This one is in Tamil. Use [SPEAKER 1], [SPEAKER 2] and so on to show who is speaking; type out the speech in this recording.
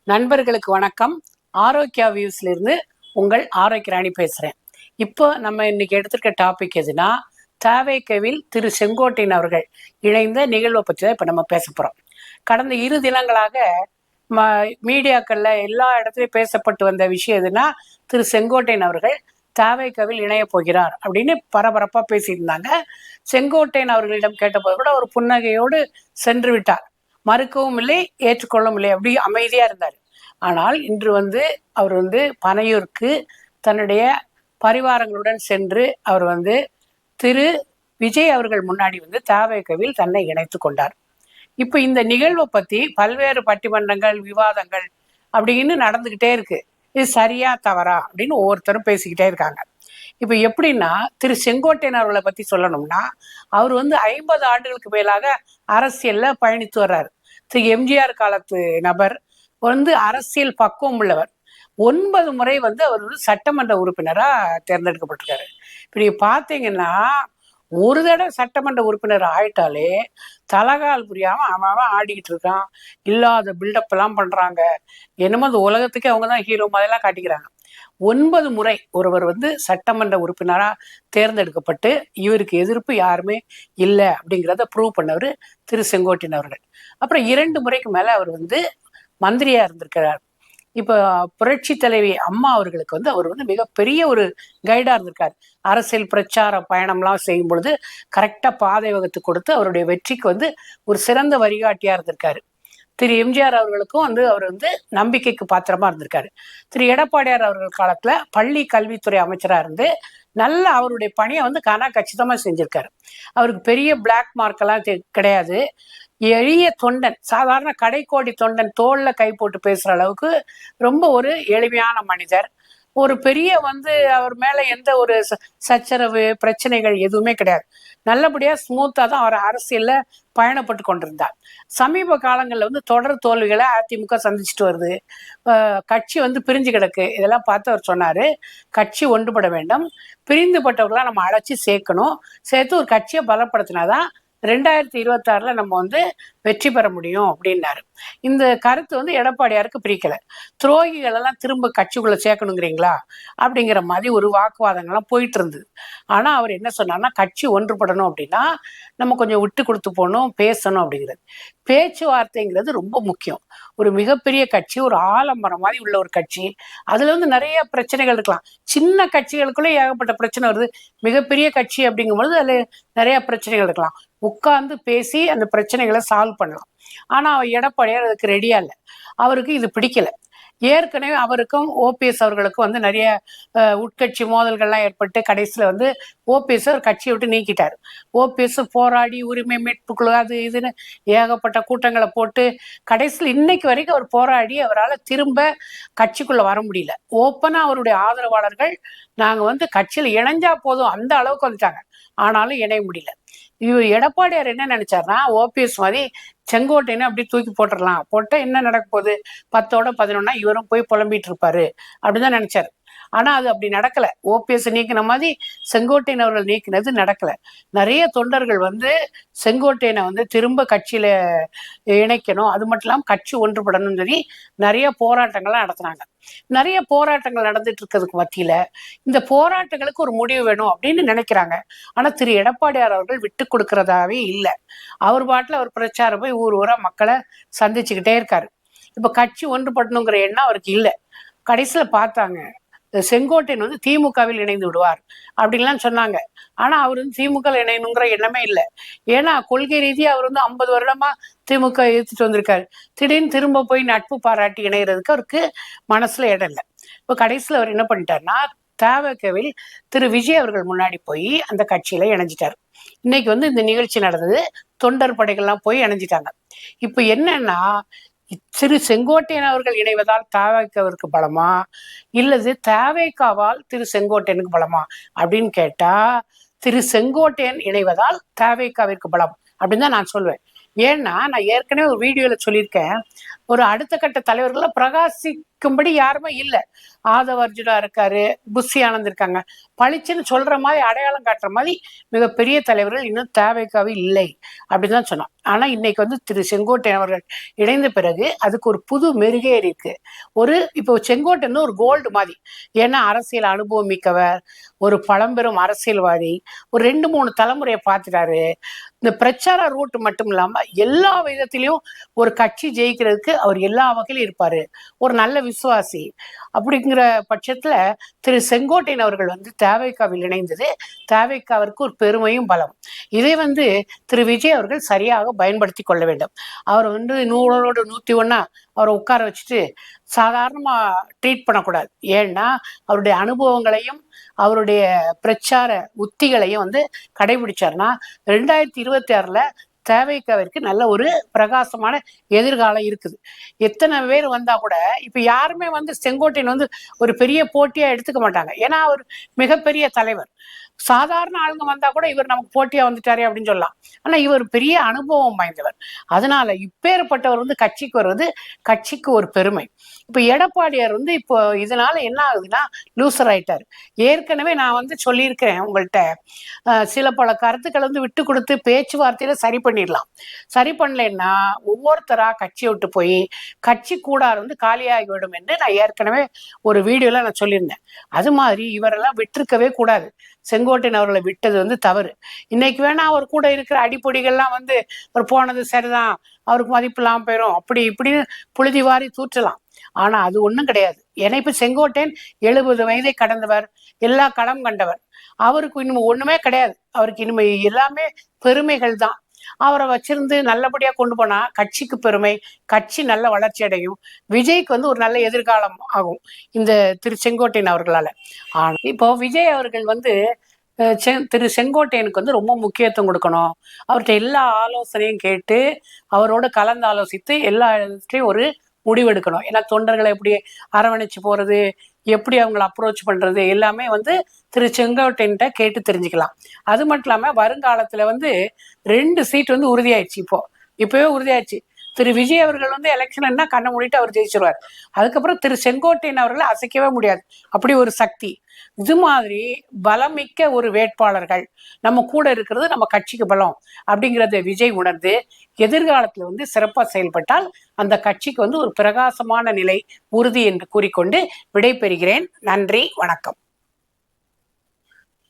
[SPEAKER 1] நண்பர்களுக்கு வணக்கம். ஆரோக்கியா வியூஸ்ல இருந்து உங்கள் ஆரோக்கிய ராணி பேசுறேன். இப்போ நம்ம இன்னைக்கு எடுத்திருக்க டாபிக் எதுனா, தாவேக்கவில் திரு செங்கோட்டையன் அவர்கள் இணைந்த நிகழ்வை பற்றி தான் இப்போ நம்ம பேச போறோம். கடந்த 2 தினங்களாக மீடியாக்கள்ல எல்லா இடத்துலையும் பேசப்பட்டு வந்த விஷயம் எதுனா, திரு செங்கோட்டையன் அவர்கள் தாவேக்கவில் இணைய போகிறார் அப்படின்னு பரபரப்பா பேசியிருந்தாங்க. செங்கோட்டையன் அவர்களிடம் கேட்டபோது கூட ஒரு புன்னகையோடு சென்று விட்டார். மறுக்கவும் இல்லை, ஏற்றுக்கொள்ளவும் இல்லை, அப்படி அமைதியா இருந்தார். ஆனால் இன்று அவர் பனையூருக்கு தன்னுடைய பரிவாரங்களுடன் சென்று அவர் திரு விஜய் அவர்கள் முன்னாடி தாவேக்கவில் தன்னை இணைத்து கொண்டார். இப்ப இந்த நிகழ்வை பத்தி பல்வேறு பட்டிமன்றங்கள், விவாதங்கள் அப்படின்னு நடந்துகிட்டே இருக்கு. இது சரியா தவறா அப்படின்னு ஒவ்வொருத்தரும் பேசிக்கிட்டே இருக்காங்க. இப்ப எப்படின்னா, திரு செங்கோட்டையன் அவர்களை பத்தி சொல்லணும்னா, அவர் 50 ஆண்டுகளுக்கு மேலாக அரசியல்ல பயணித்து வர்றாரு. திரு எம்ஜிஆர் காலத்து நபர், அரசியல் பக்குவம் உள்ளவர். 9 முறை அவர் சட்டமன்ற உறுப்பினரா தேர்ந்தெடுக்கப்பட்டிருக்காரு. இப்ப நீங்க பாத்தீங்கன்னா, ஒரு தடவை சட்டமன்ற உறுப்பினர் ஆயிட்டாலே தலகால் புரியாம அவன் ஆடிக்கிட்டு இருக்கான். இல்லாத பில்டப் எல்லாம் பண்றாங்க. என்னமோ அந்த உலகத்துக்கே அவங்கதான் ஹீரோ மாதிரிலாம் காட்டிக்கிறாங்க. 9 முறை ஒருவர் சட்டமன்ற உறுப்பினரா தேர்ந்தெடுக்கப்பட்டு இவருக்கு எதிர்ப்பு யாருமே இல்லை அப்படிங்கிறத ப்ரூவ் பண்ணவர் திரு செங்கோட்டையன் அவர்கள். அப்புறம் 2 முறைக்கு மேல அவர் மந்திரியா இருந்திருக்கிறார். இப்ப புரட்சி தலைவி அம்மா அவர்களுக்கு அவர் மிகப்பெரிய ஒரு கைடா இருந்திருக்காரு. அரசியல் பிரச்சார பயணம்லாம் செய்யும் பொழுது கரெக்டா பாதை வகுத்து கொடுத்து அவருடைய வெற்றிக்கு ஒரு சிறந்த வழிகாட்டியா இருந்திருக்காரு. திரு எம்ஜிஆர் அவர்களுக்கும் அவர் நம்பிக்கைக்கு பாத்திரமா இருந்திருக்காரு. திரு எடப்பாடியார் அவர்கள் காலத்துல பள்ளி கல்வித்துறை அமைச்சரா இருந்து நல்ல அவருடைய பணியை கச்சிதமா செஞ்சிருக்காரு. அவருக்கு பெரிய பிளாக் மார்க் எல்லாம் கிடையாது. எளிய தொண்டன், சாதாரண கடைக்கோடி தொண்டன், தோல்ல கை போட்டு பேசுற அளவுக்கு ரொம்ப ஒரு எளிமையான மனிதர். ஒரு பெரிய அவர் மேல எந்த ஒரு சச்சரவு பிரச்சனைகள் எதுவுமே கிடையாது. நல்லபடியா ஸ்மூத்தா தான் அவர் அரசியல்ல பயணப்பட்டு கொண்டிருந்தார். சமீப காலங்கள்ல தொடர் தோல்விகளை அதிமுக சந்திச்சுட்டு வருது. கட்சி பிரிஞ்சு கிடக்கு. இதெல்லாம் பார்த்து அவர் சொன்னாரு, கட்சி ஒன்றுபட வேண்டும், பிரிந்துபட்டவர்களா நம்ம அழைச்சி சேர்க்கணும், சேர்த்து ஒரு கட்சியை பலப்படுத்தினாதான் 2026 நம்ம வெற்றி பெற முடியும் அப்படின்னாரு. இந்த கருத்து எடப்பாடியாருக்கு பிரிக்கல. துரோகிகள் எல்லாம் திரும்ப கட்சிக்குள்ள சேர்க்கணுங்கிறீங்களா அப்படிங்கிற மாதிரி ஒரு வாக்குவாதங்கள்லாம் போயிட்டு இருந்தது. ஆனா அவர் என்ன சொன்னார்னா, கட்சி ஒன்றுபடணும் அப்படின்னா நம்ம கொஞ்சம் விட்டு கொடுத்து போகணும், பேசணும் அப்படிங்கிறது. பேச்சுவார்த்தைங்கிறது ரொம்ப முக்கியம். ஒரு மிகப்பெரிய கட்சி, ஒரு ஆலமரம் மாதிரி உள்ள ஒரு கட்சி, அதுல நிறைய பிரச்சனைகள் இருக்கலாம். சின்ன கட்சிகளுக்குள்ளே ஏகப்பட்ட பிரச்சனை வருது. மிகப்பெரிய கட்சி அப்படிங்கும்போது அதுல நிறைய பிரச்சனைகள் இருக்கலாம். உட்கார்ந்து பேசி அந்த பிரச்சனைகளை சால்வ் பண்ணலாம். ஆனா எடப்பாடியார் அதுக்கு ரெடியா இல்லை. அவருக்கு இது பிடிக்கல. ஏற்கனவே அவருக்கும் ஓபிஎஸ் அவர்களுக்கும் நிறைய உட்கட்சி மோதல்கள்லாம் ஏற்பட்டு கடைசியில ஓபிஎஸ் ஒரு கட்சியை விட்டு நீக்கிட்டாரு. ஓபிஎஸ் போராடி உரிமை மீட்பு குழு அது இதுன்னு ஏகப்பட்ட கூட்டங்களை போட்டு கடைசியில் இன்னைக்கு வரைக்கும் அவர் போராடி அவரால் திரும்ப கட்சிக்குள்ள வர முடியல. ஓப்பனா அவருடைய ஆதரவாளர்கள் நாங்க கட்சியில இணைஞ்சா போதும் அந்த அளவுக்கு வந்துட்டாங்க. ஆனாலும் இணைய முடியல. இவர் எடப்பாடியார் என்ன நினைச்சாருன்னா, ஓபிஎஸ் மாதிரி செங்கோட்டையனை அப்படி தூக்கி போட்டுடலாம், போட்ட என்ன நடக்க போகுது, 10ஓட 11 இவரும் போய் புலம்பிட்டு இருப்பாரு அப்படிதான் நினைச்சாரு. ஆனா அது அப்படி நடக்கல. ஓபிஎஸ் நீக்கின மாதிரி செங்கோட்டையன் அவர்கள் நீக்கினது நடக்கல. நிறைய தொண்டர்கள் செங்கோட்டையனை திரும்ப கட்சியில இணைக்கணும், அது மட்டும் இல்லாம கட்சி ஒன்றுபடணும்னு சொல்லி நிறைய போராட்டங்கள்லாம் நடத்தினாங்க. நிறைய போராட்டங்கள் நடந்துட்டு இருக்கிறதுக்கு மத்தியில இந்த போராட்டங்களுக்கு ஒரு முடிவு வேணும் அப்படின்னு நினைக்கிறாங்க. ஆனா திரு எடப்பாடியார் அவர்கள் விட்டு கொடுக்கறதாவே இல்லை. அவர் பாட்டுல அவர் பிரச்சாரம் போய் ஊர் ஊரா மக்களை சந்திச்சுக்கிட்டே இருக்காரு. இப்ப கட்சி ஒன்றுபடணுங்கிற எண்ணம் அவருக்கு இல்லை. கடைசியில பார்த்தாங்க, செங்கோட்டையன் திமுகவில் இணைந்து விடுவார் அப்படின்லாம் சொன்னாங்க. ஆனா அவர் திமுக இணையணுங்கிற எண்ணமே இல்லை. ஏன்னா கொள்கை ரீதியா அவர் 50 வருடமா திமுக எதிர்த்துட்டு வந்திருக்காரு. திடீர்னு திரும்ப போய் நட்பு பாராட்டி இணைகிறதுக்கு அவருக்கு மனசுல இடம் இல்லை. இப்ப கடைசியில அவர் என்ன பண்ணிட்டாருன்னா, தவேகவில் திரு விஜய் அவர்கள் முன்னாடி போய் அந்த கட்சியில இணைஞ்சிட்டாரு. இன்னைக்கு இந்த நிகழ்ச்சி நடந்தது. தொண்டர் படைகள்லாம் போய் இணைஞ்சிட்டாங்க. இப்ப என்னன்னா, திரு செங்கோட்டையன் அவர்கள் இணைவதால் தவேகாவிற்கு பலமா இல்லது தவேகாவால் திரு செங்கோட்டையனுக்கு பலமா அப்படின்னு கேட்டா, திரு செங்கோட்டையன் இணைவதால் தவேகாவிற்கு பலம் அப்படின்னு தான் நான் சொல்வேன். ஏன்னா நான் ஏற்கனவே ஒரு வீடியோல சொல்லியிருக்கேன், ஒரு அடுத்த கட்ட தலைவர்களை பிரகாசிக்கும்படி யாருமே இல்லை. ஆதவ அர்ஜுனா இருக்காரு, புஷி ஆனந்த் இருக்காங்க. பளிச்சுன்னு சொல்ற மாதிரி அடையாளம் காட்டுற மாதிரி மிகப்பெரிய தலைவர்கள் இன்னும் தேவைக்காக இல்லை அப்படின்னு தான் சொன்னோம். ஆனா இன்னைக்கு வந்து திரு செங்கோட்டையன் அவர்கள் இணைந்த பிறகு அதுக்கு ஒரு புது மெருகேறி இருக்கு. இப்போ செங்கோட்டையன் ஒரு கோல்டு மாதிரி. ஏன்னா அரசியல் அனுபவம் மிக்கவர், ஒரு பழம்பெரும் அரசியல்வாதி, ஒரு 2-3 தலைமுறையை பார்த்துட்டாரு. இந்த பிரச்சார ரூட் மட்டும் இல்லாம எல்லா விதத்திலையும் ஒரு கட்சி ஜெயிக்கிறதுக்கு அவர் எல்லா வகையிலும் இருப்பாரு. ஒரு நல்ல விசுவாசி. அப்படிங்கிற பட்சத்துல திரு செங்கோட்டையன் அவர்கள் வந்து தேவைக்காவில் இணைந்தது தேவைக்காவிற்கு ஒரு பெருமையும் பலம். இதை வந்து திரு விஜய் அவர்கள் சரியாக பயன்படுத்தி கொள்ள வேண்டும். அவர் வந்து 100 101 அவரை உட்கார வச்சுட்டு சாதாரணமா ட்ரீட் பண்ணக்கூடாது. ஏன்னா அவருடைய அனுபவங்களையும் அவருடைய பிரச்சார உத்திகளையும் வந்து கடைபிடிச்சார்னா 2026 தேவைக்காவிற்கு நல்ல ஒரு பிரகாசமான எதிர்காலம் இருக்குது. எத்தனை பேர் வந்தா கூட இப்ப யாருமே வந்து செங்கோட்டையன் வந்து ஒரு பெரிய போட்டியா எடுத்துக்க மாட்டாங்க. ஏன்னா அவர் மிகப்பெரிய தலைவர். சாதாரண ஆளுங்க வந்தா கூட இவர் நமக்கு போட்டியா வந்துட்டாரு அப்படின்னு சொல்லலாம். ஆனா இவர் பெரிய அனுபவம் வாய்ந்தவர். அதனால இப்பேற்பட்டவர் வந்து கட்சிக்கு வருவது கட்சிக்கு ஒரு பெருமை. இப்ப எடப்பாடியார் வந்து இப்போ இதனால என்ன ஆகுதுன்னா லூசர் ஆயிட்டாரு. ஏற்கனவே நான் வந்து சொல்லியிருக்கிறேன் உங்கள்கிட்ட, சில பல கருத்துக்களை வந்து விட்டு கொடுத்து பேச்சுவார்த்தையில சரி பண்ணிடலாம். சரி பண்ணலைன்னா ஒவ்வொருத்தரா கட்சியை விட்டு போய் கட்சி கூடார் வந்து காலியாகிவிடும் என்று நான் ஏற்கனவே ஒரு வீடியோல நான் சொல்லியிருந்தேன். அது மாதிரி இவரெல்லாம் விட்டுருக்கவே கூடாது. செங்கோட்டையன் அவர்களை விட்டது வந்து தவறு. இன்னைக்கு வேணா அவர் கூட இருக்கிற அடிப்பொடிகள்லாம் வந்து அவர் போனது சரிதான், அவருக்கு மதிப்பு இல்லாம போயிடும் அப்படி இப்படின்னு புழுதி வாரி தூற்றலாம். ஆனா அது ஒண்ணும் கிடையாது. ஏன்னா இப்ப செங்கோட்டையன் 70 வயதை கடந்தவர், எல்லா களம் கண்டவர். அவருக்கு இன்னும் ஒண்ணுமே கிடையாது. அவருக்கு இனிமே எல்லாமே பெருமைகள் தான். அவரை வச்சிருந்து நல்லபடியா கொண்டு போனா கட்சிக்கு பெருமை, கட்சி நல்ல வளர்ச்சி அடையும், விஜய்க்கு வந்து ஒரு நல்ல எதிர்காலம் ஆகும் இந்த திரு செங்கோட்டையன் அவர்களால. ஆனா இப்போ விஜய் அவர்கள் வந்து திரு செங்கோட்டையனுக்கு வந்து ரொம்ப முக்கியத்துவம் கொடுக்கணும். அவர்கிட்ட எல்லா ஆலோசனையும் கேட்டு அவரோட கலந்து ஆலோசித்து எல்லா இடத்துலையும் ஒரு முடிவெடுக்கணும். ஏன்னா தொண்டர்களை எப்படி அரவணைச்சு போறது, எப்படி அவங்களை அப்ரோச் பண்றது எல்லாமே வந்து திரு செங்கோட்டையன்ட்ட கேட்டு தெரிஞ்சுக்கலாம். அது மட்டும் இல்லாம வருங்காலத்துல வந்து 2 சீட் வந்து உறுதியாயிடுச்சு. இப்பவே உறுதியாயிடுச்சு. திரு விஜய் அவர்கள் வந்து எலெக்ஷன் கண்ணை மூடிட்டு அவர் ஜெயிச்சிருவார். அதுக்கப்புறம் திரு செங்கோட்டையன் அவர்களை அசைக்கவே முடியாது. அப்படி ஒரு சக்தி. இது மாதிரி பலமிக்க ஒரு வேட்பாளர்கள் நம்ம கூட இருக்கிறது நம்ம கட்சிக்கு பலம் அப்படிங்கிறத விஜய் உணர்ந்து எதிர்காலத்துல வந்து சிறப்பா செயல்பட்டால் அந்த கட்சிக்கு வந்து ஒரு பிரகாசமான நிலை உறுதி என்று கூறிக்கொண்டு விடை பெறுகிறேன். நன்றி, வணக்கம்.